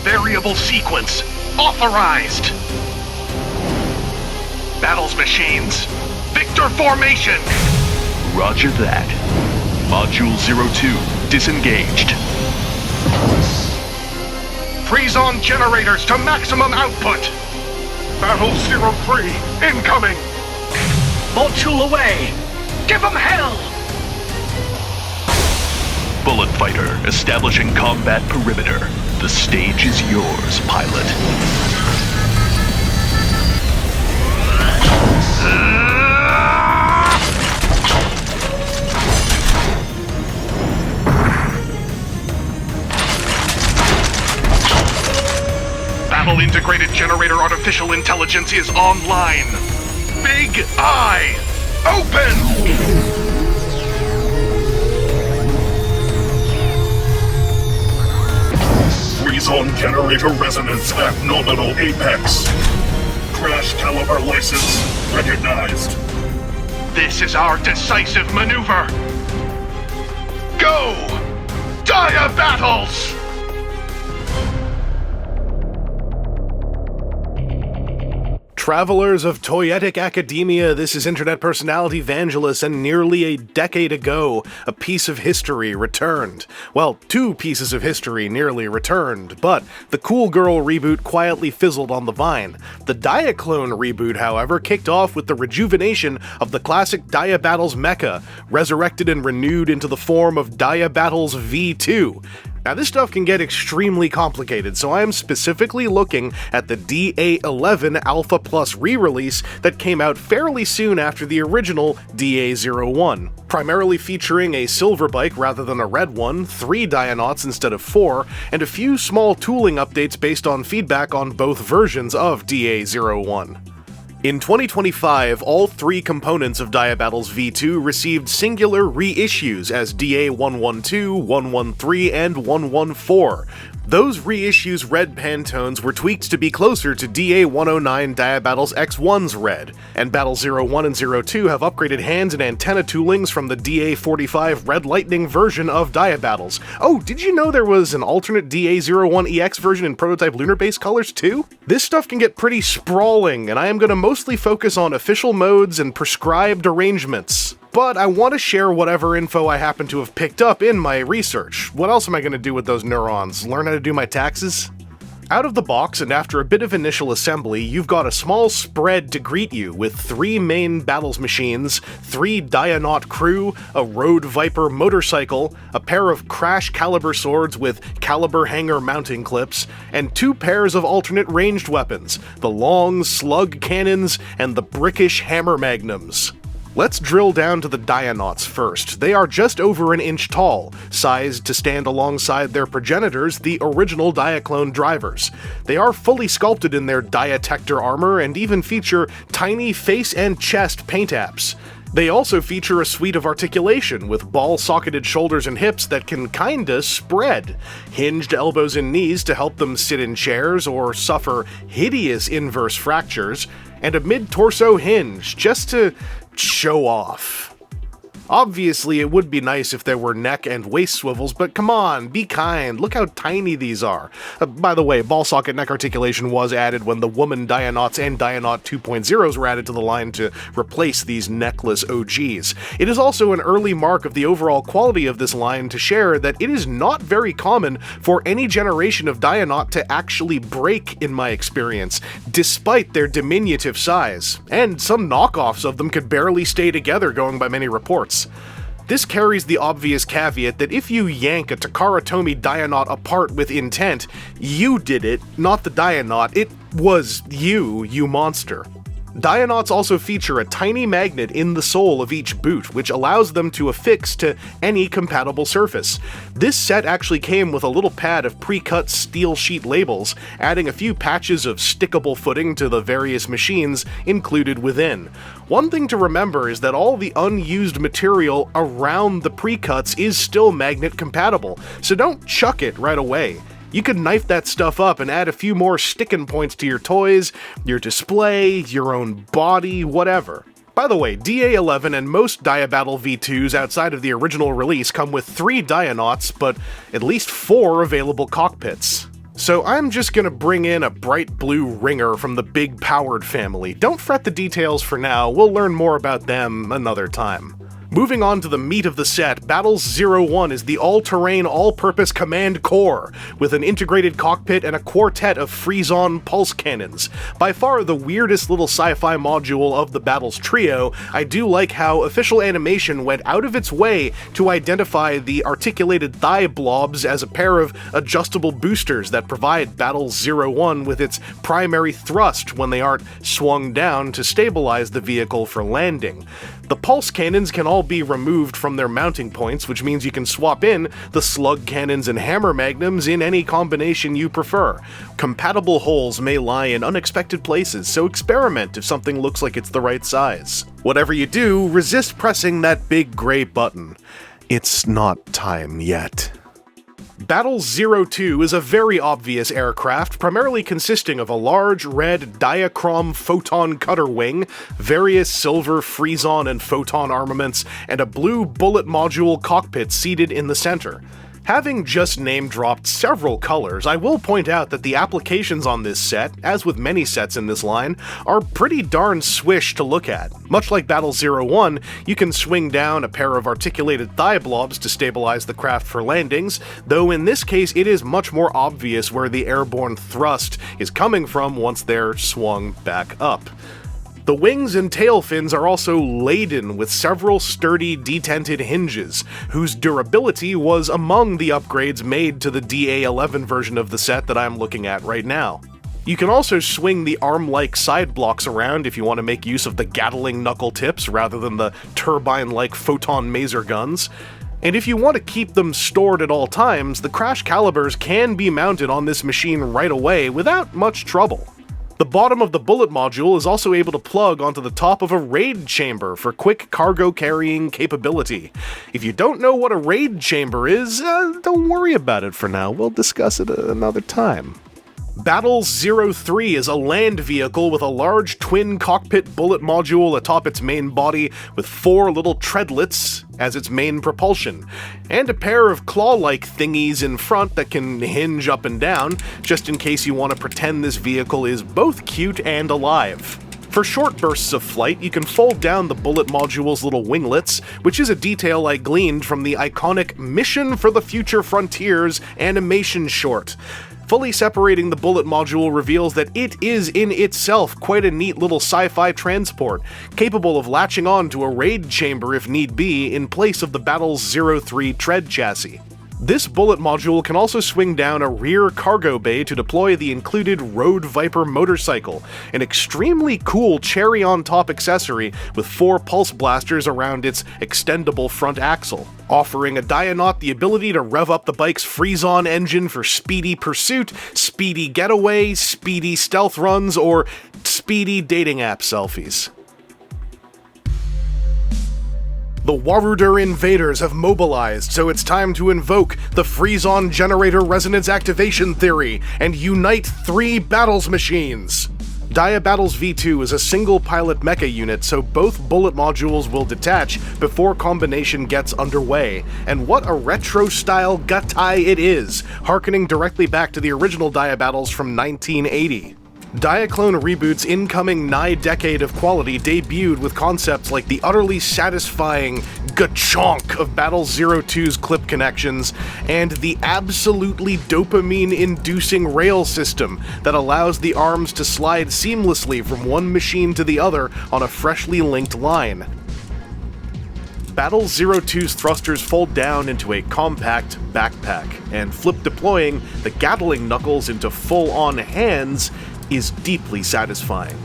Variable sequence authorized. Battles machines, Victor formation. Roger that. Module 02 disengaged. Freeze-on generators to maximum output. Battle 03 incoming. Module away. Give them hell. Bullet fighter establishing combat perimeter. The stage is yours, pilot. Battle integrated generator artificial intelligence is online. Big Eye, open! Freeze-on generator resonance at nominal apex. Crash caliber license recognized. This is our decisive maneuver. Go! Dia battles! Travelers of toyetic academia, this is internet personality Vangelus, and nearly a decade ago, a piece of history returned. Well, two pieces of history nearly returned, but the Cool Girl reboot quietly fizzled on the vine. The Diaclone reboot, however, kicked off with the rejuvenation of the classic Dia Battles mecha, resurrected and renewed into the form of Dia Battles V2. Now, this stuff can get extremely complicated, so I am specifically looking at the DA11 Alpha Plus re-release that came out fairly soon after the original DA01, primarily featuring a silver bike rather than a red one, 3 Dianauts instead of 4, and a few small tooling updates based on feedback on both versions of DA01. In 2025, all 3 components of Dia Battles V2 received singular reissues as DA112, 113, and 114. Those reissues' red Pantones were tweaked to be closer to DA109 Dia Battles X1's red, and Battle 01 and 02 have upgraded hands and antenna toolings from the DA45 Red Lightning version of Dia Battles. Oh, did you know there was an alternate DA01EX version in prototype lunar base colors too? This stuff can get pretty sprawling, and I am going to mostly focus on official modes and prescribed arrangements. But I want to share whatever info I happen to have picked up in my research. What else am I going to do with those neurons? Learn how to do my taxes? Out of the box, and after a bit of initial assembly, you've got a small spread to greet you with 3 main battles machines, 3 Dianaut crew, a Road Viper motorcycle, a pair of Crash Caliber swords with caliber hanger mounting clips, and 2 pairs of alternate ranged weapons, the long slug cannons and the brickish hammer magnums. Let's drill down to the Dianauts first. They are just over an inch tall, sized to stand alongside their progenitors, the original Diaclone drivers. They are fully sculpted in their Diatector armor and even feature tiny face and chest paint apps. They also feature a suite of articulation with ball-socketed shoulders and hips that can kinda spread, hinged elbows and knees to help them sit in chairs or suffer hideous inverse fractures, and a mid-torso hinge just to show off. Obviously, it would be nice if there were neck and waist swivels, but come on, be kind, look how tiny these are. By the way, ball socket neck articulation was added when the woman Dianauts and Dianaut 2.0s were added to the line to replace these neckless OGs. It is also an early mark of the overall quality of this line to share that it is not very common for any generation of Dianaut to actually break, in my experience, despite their diminutive size, and some knockoffs of them could barely stay together going by many reports. This carries the obvious caveat that if you yank a Takara Tomy Dianaut apart with intent, you did it, not the Dianaut. It was you monster. Dianauts also feature a tiny magnet in the sole of each boot, which allows them to affix to any compatible surface. This set actually came with a little pad of pre-cut steel sheet labels, adding a few patches of stickable footing to the various machines included within. One thing to remember is that all the unused material around the pre-cuts is still magnet compatible, so don't chuck it right away. You could knife that stuff up and add a few more sticking points to your toys, your display, your own body, whatever. By the way, DA11 and most Dia Battle V2s outside of the original release come with 3 Dianauts, but at least 4 available cockpits. So I'm just gonna bring in a bright blue ringer from the big powered family. Don't fret the details for now, we'll learn more about them another time. Moving on to the meat of the set, Battles 01 is the all-terrain, all-purpose command core, with an integrated cockpit and a quartet of Freeze-On pulse cannons. By far the weirdest little sci-fi module of the Battles trio, I do like how official animation went out of its way to identify the articulated thigh blobs as a pair of adjustable boosters that provide Battles 01 with its primary thrust when they aren't swung down to stabilize the vehicle for landing. The pulse cannons can all be removed from their mounting points, which means you can swap in the slug cannons and hammer magnums in any combination you prefer. Compatible holes may lie in unexpected places, so experiment if something looks like it's the right size. Whatever you do, resist pressing that big gray button. It's not time yet. Battles 02 is a very obvious aircraft, primarily consisting of a large red diachrome photon cutter wing, various silver Freeze-On and photon armaments, and a blue bullet module cockpit seated in the center. Having just name-dropped several colors, I will point out that the applications on this set, as with many sets in this line, are pretty darn swish to look at. Much like Battle 01, you can swing down a pair of articulated thigh blobs to stabilize the craft for landings, though in this case it is much more obvious where the airborne thrust is coming from once they're swung back up. The wings and tail fins are also laden with several sturdy detented hinges, whose durability was among the upgrades made to the DA11 version of the set that I'm looking at right now. You can also swing the arm-like side blocks around if you want to make use of the Gatling knuckle tips rather than the turbine-like photon maser guns. And if you want to keep them stored at all times, the crash calibers can be mounted on this machine right away without much trouble. The bottom of the bullet module is also able to plug onto the top of a raid chamber for quick cargo carrying capability. If you don't know what a raid chamber is, don't worry about it for now, we'll discuss it another time. Battles 03 is a land vehicle with a large twin cockpit bullet module atop its main body with 4 little treadlets as its main propulsion, and a pair of claw-like thingies in front that can hinge up and down, just in case you want to pretend this vehicle is both cute and alive. For short bursts of flight, you can fold down the bullet module's little winglets, which is a detail I gleaned from the iconic Mission for the Future Frontiers animation short. Fully separating the bullet module reveals that it is in itself quite a neat little sci-fi transport, capable of latching on to a raid chamber if need be in place of the Battles 03 tread chassis. This bullet module can also swing down a rear cargo bay to deploy the included Road Viper motorcycle, an extremely cool cherry-on-top accessory with 4 pulse blasters around its extendable front axle, offering a Dianaut the ability to rev up the bike's Freeze-On engine for speedy pursuit, speedy getaway, speedy stealth runs, or speedy dating app selfies. The Waruder invaders have mobilized, so it's time to invoke the Freeze-On generator resonance activation theory and unite 3 battles machines. Diabattles V2 is a single-pilot mecha unit, so both bullet modules will detach before combination gets underway, and what a retro-style gutai it is, harkening directly back to the original Diabattles from 1980. Diaclone Reboot's incoming nigh decade of quality debuted with concepts like the utterly satisfying gachonk of Battle 02's clip connections, and the absolutely dopamine-inducing rail system that allows the arms to slide seamlessly from one machine to the other on a freshly linked line. Battle 02's thrusters fold down into a compact backpack, and flip deploying the Gatling knuckles into full-on hands is deeply satisfying.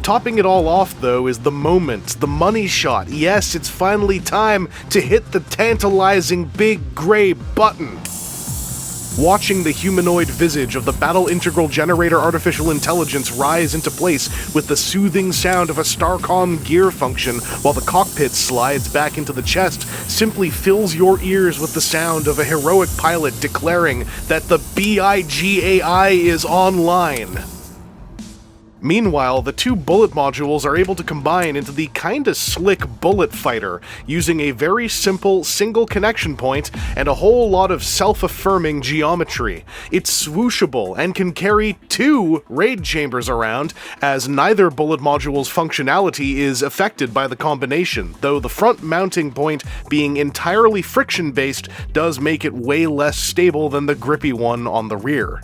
Topping it all off, though, is the moment, the money shot. Yes, it's finally time to hit the tantalizing big gray button. Watching the humanoid visage of the Battle Integral Generator artificial intelligence rise into place with the soothing sound of a Starcom gear function while the cockpit slides back into the chest simply fills your ears with the sound of a heroic pilot declaring that the BIGAI is online. Meanwhile, the two bullet modules are able to combine into the kinda slick bullet fighter, using a very simple single connection point and a whole lot of self-affirming geometry. It's swooshable and can carry 2 raid chambers around, as neither bullet module's functionality is affected by the combination, though the front mounting point being entirely friction-based does make it way less stable than the grippy one on the rear.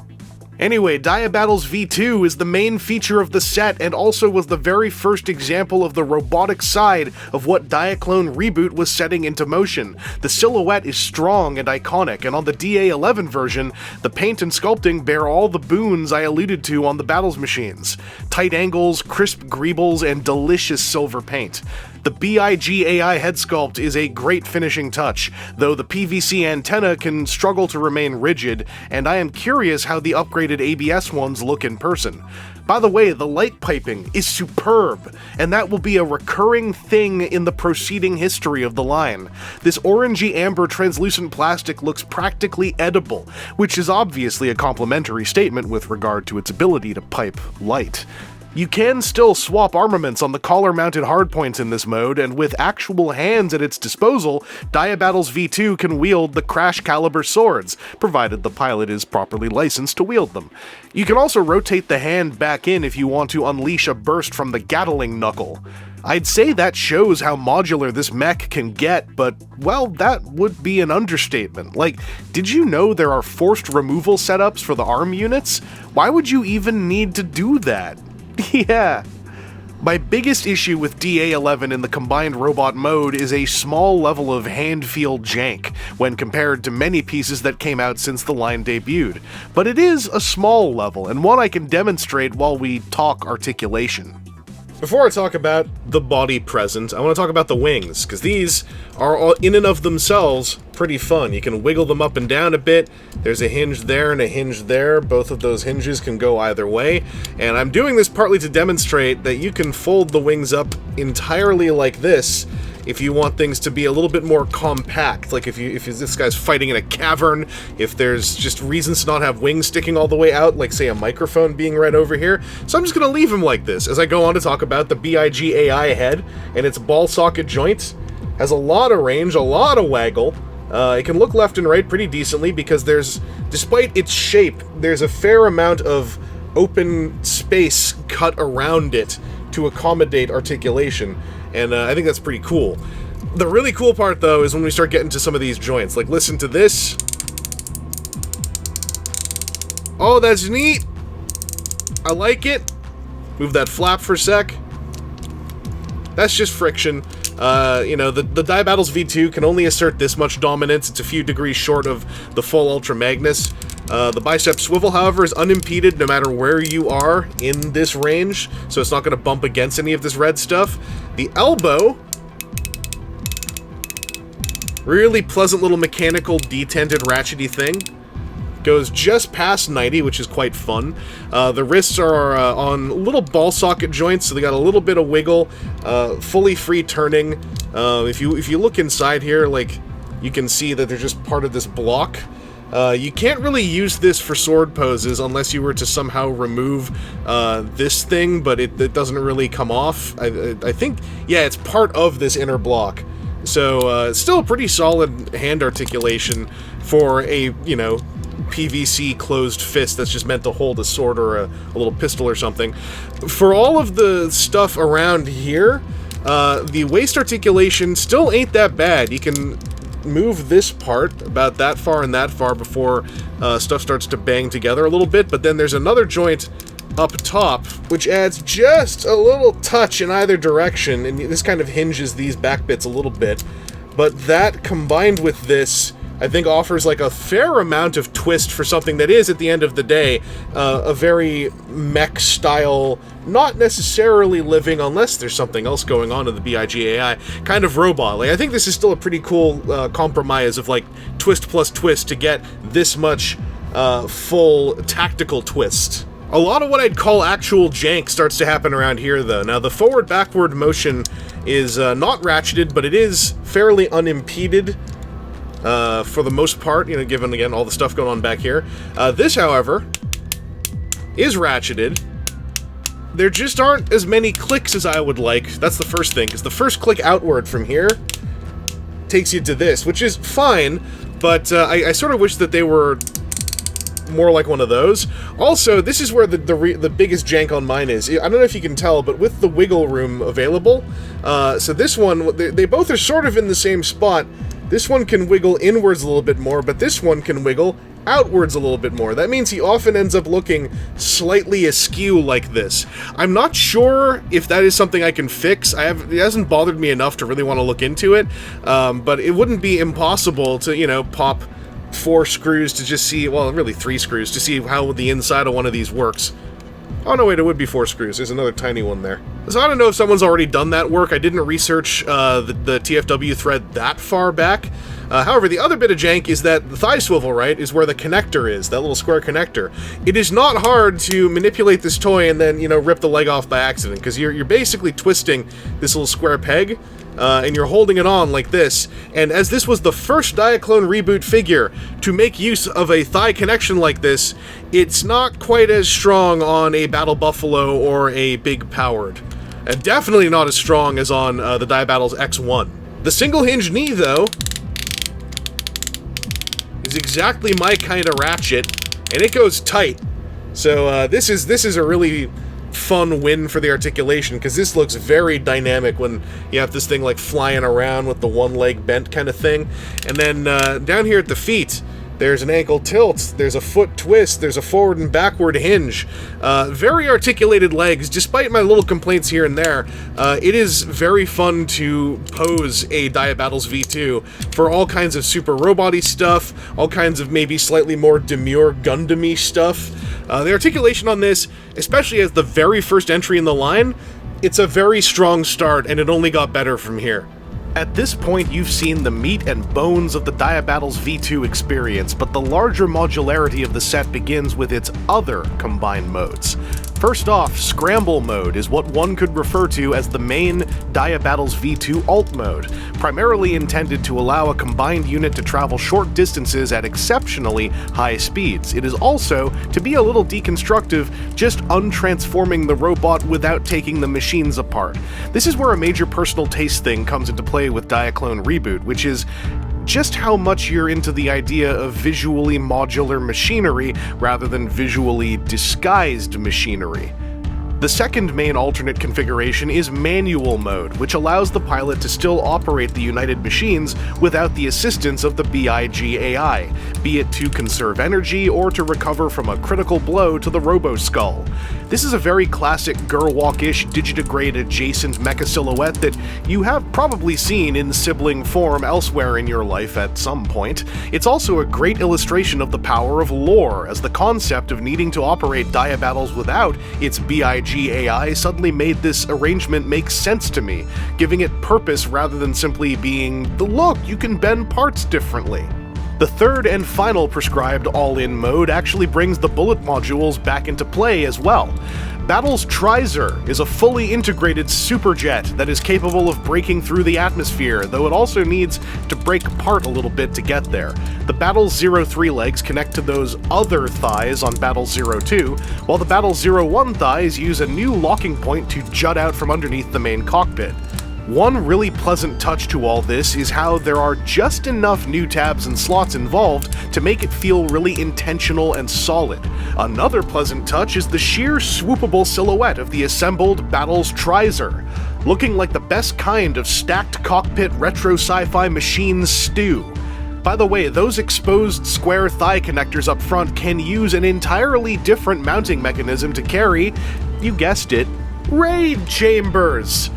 Anyway, Diabattle's V2 is the main feature of the set and also was the very first example of the robotic side of what Diaclone Reboot was setting into motion. The silhouette is strong and iconic, and on the DA11 version, the paint and sculpting bear all the boons I alluded to on the Battles machines. Tight angles, crisp greebles, and delicious silver paint. The BIG AI head sculpt is a great finishing touch, though the PVC antenna can struggle to remain rigid, and I am curious how the upgraded ABS ones look in person. By the way, the light piping is superb, and that will be a recurring thing in the proceeding history of the line. This orangey amber translucent plastic looks practically edible, which is obviously a complimentary statement with regard to its ability to pipe light. You can still swap armaments on the collar-mounted hardpoints in this mode, and with actual hands at its disposal, Diabattle's V2 can wield the crash-caliber swords, provided the pilot is properly licensed to wield them. You can also rotate the hand back in if you want to unleash a burst from the Gatling knuckle. I'd say that shows how modular this mech can get, but, well, that would be an understatement. Like, did you know there are forced removal setups for the arm units? Why would you even need to do that? Yeah. My biggest issue with DA11 in the combined robot mode is a small level of hand-feel jank when compared to many pieces that came out since the line debuted, but it is a small level, and one I can demonstrate while we talk articulation. Before I talk about the body present, I want to talk about the wings, because these are all in and of themselves pretty fun. You can wiggle them up and down a bit. There's a hinge there and a hinge there. Both of those hinges can go either way, and I'm doing this partly to demonstrate that you can fold the wings up entirely like this if you want things to be a little bit more compact, like if this guy's fighting in a cavern, if there's just reasons to not have wings sticking all the way out, like say a microphone being right over here. So I'm just gonna leave him like this as I go on to talk about the BIG AI head and its ball socket joint. Has a lot of range, a lot of waggle. It can look left and right pretty decently because despite its shape, there's a fair amount of open space cut around it to accommodate articulation, and I think that's pretty cool. The really cool part, though, is when we start getting to some of these joints. Like, listen to this. Oh, that's neat! I like it. Move that flap for a sec. That's just friction. You know, the Diabattle's V2 can only assert this much dominance. It's a few degrees short of the full Ultra Magnus. The bicep swivel, however, is unimpeded no matter where you are in this range, so it's not going to bump against any of this red stuff. The elbow, really pleasant little mechanical detented ratchety thing, goes just past 90, which is quite fun. The wrists are on little ball socket joints, so they got a little bit of wiggle, fully free turning. If you look inside here, like, you can see that they're just part of this block. You can't really use this for sword poses unless you were to somehow remove this thing, but it doesn't really come off. I think, yeah, it's part of this inner block. So, it's still a pretty solid hand articulation for a, you know, PVC closed fist that's just meant to hold a sword or a little pistol or something. For all of the stuff around here, the waist articulation still ain't that bad. You can move this part about that far and that far before stuff starts to bang together a little bit, but then there's another joint up top which adds just a little touch in either direction, and this kind of hinges these back bits a little bit, but that combined with this, I think, offers like a fair amount of twist for something that is, at the end of the day, a very mech style, not necessarily living, unless there's something else going on in the BIG AI, kind of robot. Like, I think this is still a pretty cool compromise of like twist plus twist to get this much full tactical twist. A lot of what I'd call actual jank starts to happen around here, though. Now, the forward-backward motion is not ratcheted, but it is fairly unimpeded. For the most part, you know, given, again, all the stuff going on back here. This, however, is ratcheted, there just aren't as many clicks as I would like. That's the first thing, because the first click outward from here takes you to this, which is fine, but I sort of wish that they were more like one of those. Also, this is where the biggest jank on mine is. I don't know if you can tell, but with the wiggle room available, so this one, they both are sort of in the same spot. This one can wiggle inwards a little bit more, but this one can wiggle outwards a little bit more. That means he often ends up looking slightly askew like this. I'm not sure if that is something I can fix. It hasn't bothered me enough to really want to look into it, but it wouldn't be impossible to, you know, pop 4 screws to just see, well, really 3 screws to see how the inside of one of these works. Oh, no, wait, it would be 4 screws. There's another tiny one there. So I don't know if someone's already done that work. I didn't research the TFW thread that far back. However, the other bit of jank is that the thigh swivel, right, is where the connector is, that little square connector. It is not hard to manipulate this toy and then, you know, rip the leg off by accident, because you're basically twisting this little square peg, and you're holding it on like this. And as this was the first Diaclone Reboot figure to make use of a thigh connection like this, it's not quite as strong on a Battle Buffalo or a Big Powered. And definitely not as strong as on the Diabattles X1. The single hinge knee, though, is exactly my kind of ratchet, and it goes tight. So this is a really fun win for the articulation, because this looks very dynamic when you have this thing like flying around with the one leg bent kind of thing. And then down here at the feet, there's an ankle tilt, there's a foot twist, there's a forward and backward hinge. Very articulated legs, despite my little complaints here and there. It is very fun to pose a Diabattles V2 for all kinds of super robot-y stuff, all kinds of maybe slightly more demure Gundam-y stuff. The articulation on this, especially as the very first entry in the line, it's a very strong start, and it only got better from here. At this point, you've seen the meat and bones of the Diabattles V2 experience, but the larger modularity of the set begins with its other combined modes. First off, Scramble Mode is what one could refer to as the main Diabattles V2 alt mode, primarily intended to allow a combined unit to travel short distances at exceptionally high speeds. It is also, to be a little deconstructive, just untransforming the robot without taking the machines apart. This is where a major personal taste thing comes into play with Diaclone Reboot, which is just how much you're into the idea of visually modular machinery rather than visually disguised machinery. The second main alternate configuration is Manual Mode, which allows the pilot to still operate the United machines without the assistance of the BIG AI, be it to conserve energy or to recover from a critical blow to the Robo-Skull. This is a very classic Gerwalk-ish digitigrade adjacent mecha silhouette that you have probably seen in sibling form elsewhere in your life at some point. It's also a great illustration of the power of lore, as the concept of needing to operate Diabattles without its BIG AI suddenly made this arrangement make sense to me, giving it purpose rather than simply being the look, you can bend parts differently. The third and final prescribed all-in mode actually brings the bullet modules back into play as well. Battle's Trizer is a fully integrated superjet that is capable of breaking through the atmosphere, though it also needs to break apart a little bit to get there. The Battle's 03 legs connect to those other thighs on Battle's 02, while the Battle's 01 thighs use a new locking point to jut out from underneath the main cockpit. One really pleasant touch to all this is how there are just enough new tabs and slots involved to make it feel really intentional and solid. Another pleasant touch is the sheer swoopable silhouette of the assembled Battle's Trizer, looking like the best kind of stacked cockpit retro sci-fi machine stew. By the way, those exposed square thigh connectors up front can use an entirely different mounting mechanism to carry, you guessed it, raid chambers!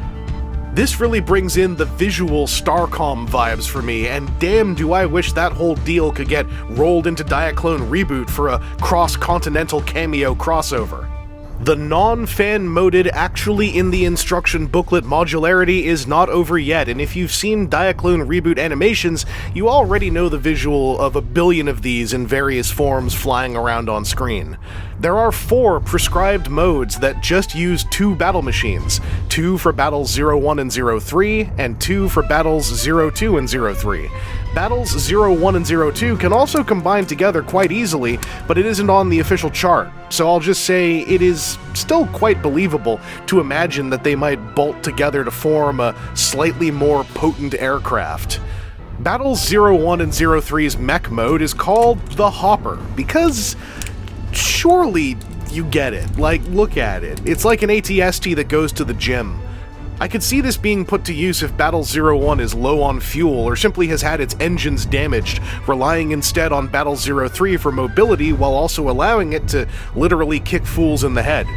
This really brings in the visual Starcom vibes for me, and damn do I wish that whole deal could get rolled into Diaclone Reboot for a cross-continental cameo crossover. The non-fan-moded, actually in the instruction booklet modularity is not over yet, and if you've seen Diaclone Reboot animations, you already know the visual of a billion of these in various forms flying around on screen. There are 4 prescribed modes that just use 2 battle machines, 2 for Battles 01 and 03, and 2 for Battles 02 and 03. Battles 01 and 02 can also combine together quite easily, but it isn't on the official chart, so I'll just say it is still quite believable to imagine that they might bolt together to form a slightly more potent aircraft. Battles 01 and 03's mech mode is called the Hopper, because surely you get it. Like, look at it. It's like an ATST that goes to the gym. I could see this being put to use if Battle 01 is low on fuel or simply has had its engines damaged, relying instead on Battle 03 for mobility while also allowing it to literally kick fools in the head.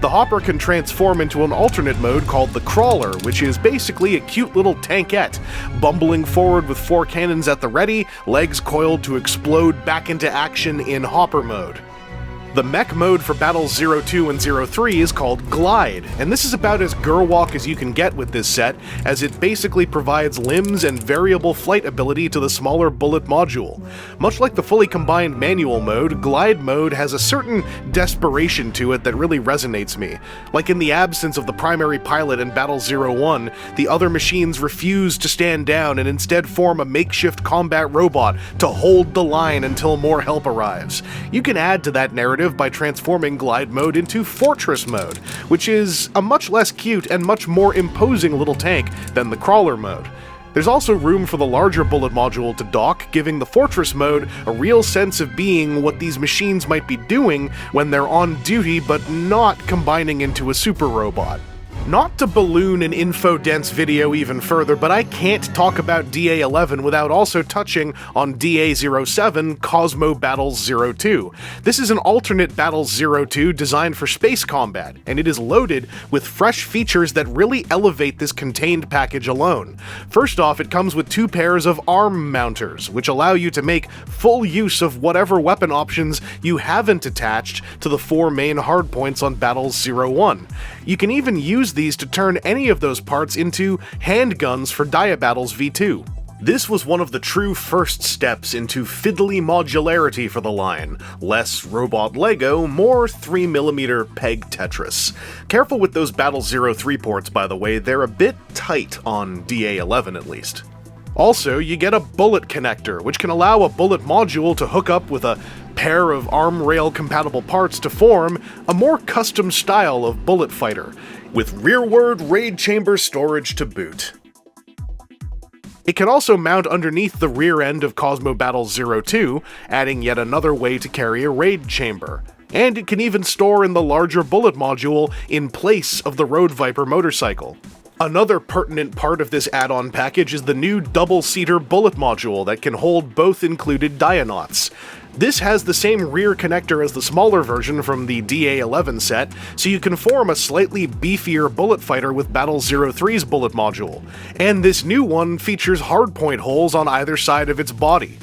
The Hopper can transform into an alternate mode called the Crawler, which is basically a cute little tankette, bumbling forward with 4 cannons at the ready, legs coiled to explode back into action in Hopper mode. The mech mode for Battles 02 and 03 is called Glide, and this is about as girl-walk as you can get with this set, as it basically provides limbs and variable flight ability to the smaller bullet module. Much like the fully combined manual mode, Glide mode has a certain desperation to it that really resonates me. Like in the absence of the primary pilot in Battle 01, the other machines refuse to stand down and instead form a makeshift combat robot to hold the line until more help arrives. You can add to that narrative by transforming Glide mode into Fortress mode, which is a much less cute and much more imposing little tank than the Crawler mode. There's also room for the larger bullet module to dock, giving the Fortress mode a real sense of being what these machines might be doing when they're on duty but not combining into a super robot. Not to balloon an info-dense video even further, but I can't talk about DA11 without also touching on DA07 Cosmo Battles 02. This is an alternate Battles 02 designed for space combat, and it is loaded with fresh features that really elevate this contained package alone. First off, it comes with 2 pairs of arm mounters, which allow you to make full use of whatever weapon options you haven't attached to the 4 main hardpoints on Battles 01. You can even use these to turn any of those parts into handguns for Diabattles V2. This was one of the true first steps into fiddly modularity for the line. Less robot Lego, more 3mm peg Tetris. Careful with those Battle 03 ports, by the way, they're a bit tight on DA11 at least. Also, you get a bullet connector, which can allow a bullet module to hook up with a pair of arm rail compatible parts to form a more custom style of bullet fighter, with rearward raid chamber storage to boot. It can also mount underneath the rear end of Cosmo Battles 02, adding yet another way to carry a raid chamber. And it can even store in the larger bullet module in place of the Road Viper motorcycle. Another pertinent part of this add-on package is the new double-seater bullet module that can hold both included Dianauts. This has the same rear connector as the smaller version from the DA11 set, so you can form a slightly beefier bullet fighter with Battle 03's bullet module, and this new one features hardpoint holes on either side of its body.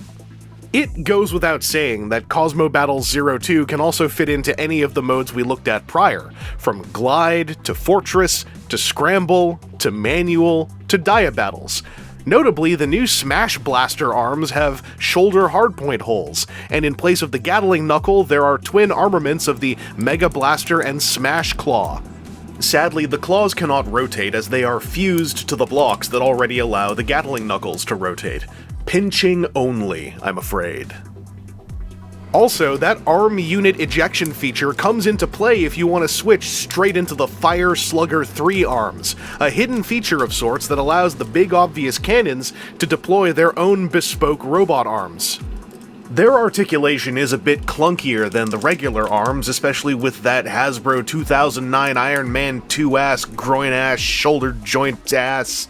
It goes without saying that Cosmo Battles 02 can also fit into any of the modes we looked at prior, from Glide, to Fortress, to Scramble, to Manual, to Diabattles. Notably, the new Smash Blaster arms have shoulder hardpoint holes, and in place of the Gatling Knuckle, there are twin armaments of the Mega Blaster and Smash Claw. Sadly, the claws cannot rotate as they are fused to the blocks that already allow the Gatling Knuckles to rotate. Pinching only, I'm afraid. Also, that arm unit ejection feature comes into play if you want to switch straight into the Fire Slugger 3 arms, a hidden feature of sorts that allows the big obvious cannons to deploy their own bespoke robot arms. Their articulation is a bit clunkier than the regular arms, especially with that Hasbro 2009 Iron Man 2 ass, groin ass, shoulder joint ass.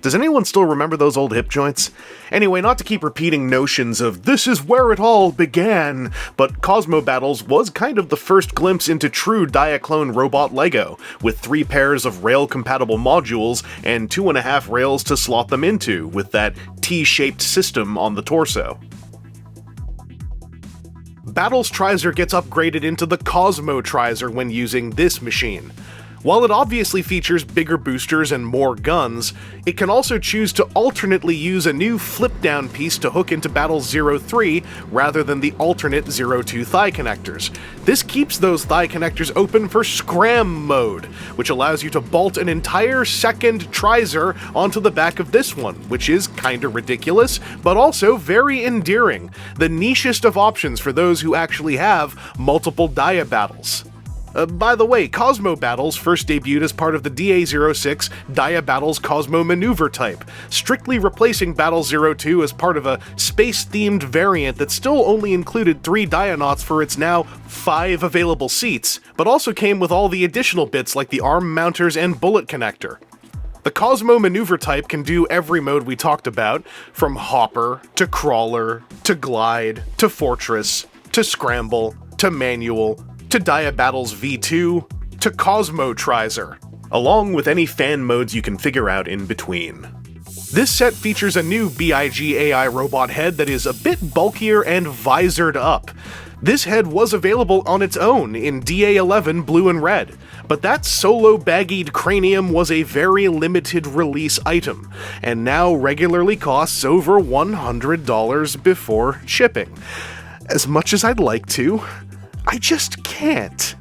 Does anyone still remember those old hip joints? Anyway, not to keep repeating notions of this is where it all began, but Cosmo Battles was kind of the first glimpse into true Diaclone Robot Lego, with 3 pairs of rail-compatible modules and 2.5 rails to slot them into, with that T-shaped system on the torso. Battles Trizer gets upgraded into the Cosmo Trizer when using this machine. While it obviously features bigger boosters and more guns, it can also choose to alternately use a new flip-down piece to hook into Battles 03 rather than the alternate 02 thigh connectors. This keeps those thigh connectors open for Scram mode, which allows you to bolt an entire second Trizer onto the back of this one, which is kinda ridiculous, but also very endearing. The nichest of options for those who actually have multiple Dia battles. By the way, Cosmo battles first debuted as part of the DA06 Dia Battles Cosmo maneuver type, strictly replacing Battle 02 as part of a space-themed variant that still only included 3 Dianauts for its now 5 available seats, but also came with all the additional bits like the arm mounters and bullet connector. The Cosmo maneuver type can do every mode we talked about, from hopper, to crawler, to glide, to fortress, to scramble, to manual, to Dia Battles V2, to Cosmo Trizer, along with any fan modes you can figure out in between. This set features a new BIG AI robot head that is a bit bulkier and visored up. This head was available on its own in DA11 blue and red, but that solo-baggied cranium was a very limited release item, and now regularly costs over $100 before shipping. As much as I'd like to, I just can't.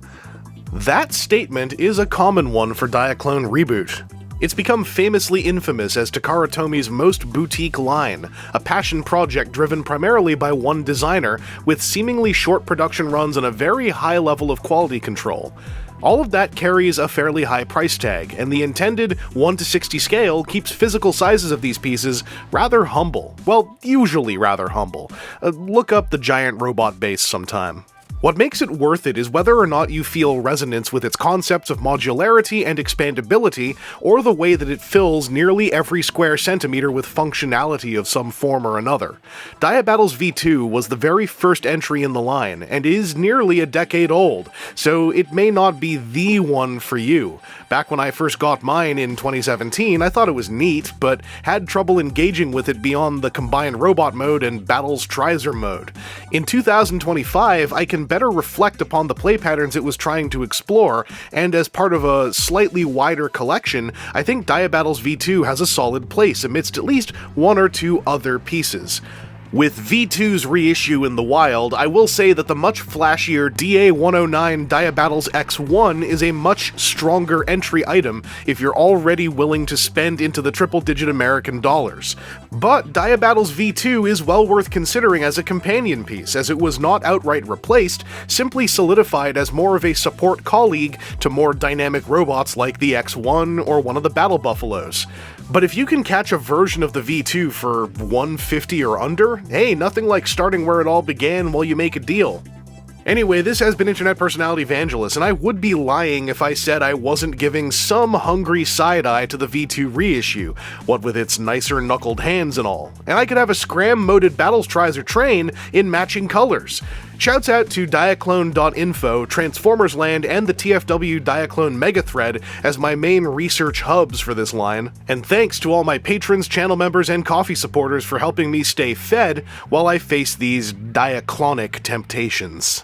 That statement is a common one for Diaclone Reboot. It's become famously infamous as Takara Tomi's most boutique line, a passion project driven primarily by one designer, with seemingly short production runs and a very high level of quality control. All of that carries a fairly high price tag, and the intended 1:60 scale keeps physical sizes of these pieces rather humble. Well, usually rather humble. Look up the giant robot base sometime. What makes it worth it is whether or not you feel resonance with its concepts of modularity and expandability, or the way that it fills nearly every square centimeter with functionality of some form or another. Dia Battles V2 was the very first entry in the line, and is nearly a decade old, so it may not be the one for you. Back when I first got mine in 2017, I thought it was neat, but had trouble engaging with it beyond the combined robot mode and Battles Trizer mode. In 2025, I can better reflect upon the play patterns it was trying to explore, and as part of a slightly wider collection, I think Dia Battles V2 has a solid place amidst at least one or two other pieces. With V2's reissue in the wild, I will say that the much flashier DA109 Dia Battles X1 is a much stronger entry item if you're already willing to spend into the triple-digit American dollars. But Dia Battles V2 is well worth considering as a companion piece, as it was not outright replaced, simply solidified as more of a support colleague to more dynamic robots like the X1 or one of the Battle Buffaloes. But if you can catch a version of the V2 for $150 or under, hey, nothing like starting where it all began while you make a deal. Anyway, this has been Internet Personality Vangelus, and I would be lying if I said I wasn't giving some hungry side-eye to the V2 reissue, what with its nicer knuckled hands and all. And I could have a scram-moded Battles Trizer train in matching colors. Shouts out to Diaclone.info, Transformers Land, and the TFW Diaclone Megathread as my main research hubs for this line, and thanks to all my patrons, channel members, and coffee supporters for helping me stay fed while I face these diaclonic temptations.